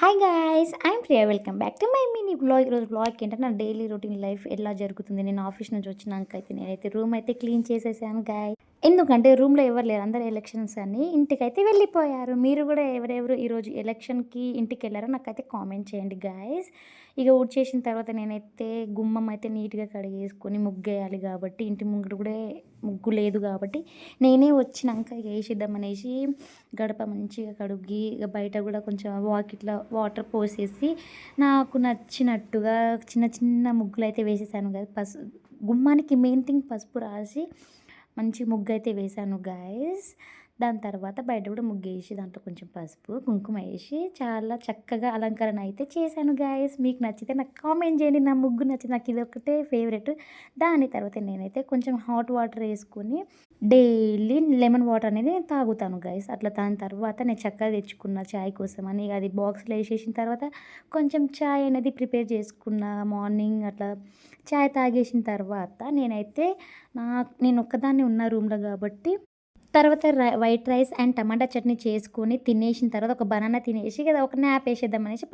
Hi guys! I'm Priya. Welcome back to my mini vlog. ఈరోజు vlog ఏంటంటే నా daily routine life ఎలా జరుగుతుంది. నేను ఆఫీస్ నుంచి వచ్చినాకైతే నేనైతే రూమ్ అయితే క్లీన్ చేసేసాను గాయ్స్. ఎందుకంటే రూమ్‌లో ఎవరు లేరు. అందరూ ఎలక్షన్స్ అని ఇంటికైతే వెళ్ళిపోయారు. మీరు కూడా ఎవరెవరు ఈరోజు ఎలక్షన్‌కి ఇంటికెళ్లారో నాకైతే కామెంట్ చేయండి గాయ్స్. ఇక ఊడ్చేసిన తర్వాత నేనైతే గుమ్మం అయితే నీట్‌గా కడిగేసుకొని ముగ్గేయాలి కాబట్టి ఇంటి ముంగట కూడా ముగ్గు లేదు కాబట్టి నేనే వచ్చినాక ఇక ఏసేద్దామనేసి గడప మంచిగా కడుగి ఇక బయట కూడా కొంచెం వాకిట్లా వాటర్ పోసేసి నాకు నచ్చినట్టుగా చిన్న చిన్న ముగ్గులైతే వేసేసాను కదా. గుమ్మానికి మెయిన్ థింగ్ పసుపు రాసి మంచి ముగ్గయితే వేశాను గాయ్స్. దాని తర్వాత బయట కూడా ముగ్గేసి దాంట్లో కొంచెం పసుపు, కుంకుమ ఏసి చాలా చక్కగా అలంకరణ అయితే చేశాను గాయ్స్. మీకు నచ్చితే నాకు కామెంట్ చేయండి. నా ముగ్గు నచ్చింది. నాకు ఇదొక్కటే ఫేవరెట్. దాని తర్వాత నేనైతే కొంచెం హాట్ వాటర్ ఏసుకొని డైలీ లెమన్ వాటర్ అనేది తాగుతాను గాయ్స్. అట్లా దాని తర్వాత నేను చక్కగా తెచ్చుకున్న చాయ్ కోసమని అది బాక్స్‌లో ఏసేసిన తర్వాత కొంచెం చాయ్ అనేది ప్రిపేర్ చేసుకున్న మార్నింగ్ అట్లా చాయ్ తాగేసిన తర్వాత నేనైతే నేను ఒక్కదాన్నే ఉన్న రూమ్‌లో కాబట్టి తర్వాత వైట్ రైస్ అండ్ టమాటా చట్నీ చేసుకొని తినేసిన తర్వాత ఒక బనానా తినేసి కదా ఒక న్యాప్ ఏసేద్దామనేసి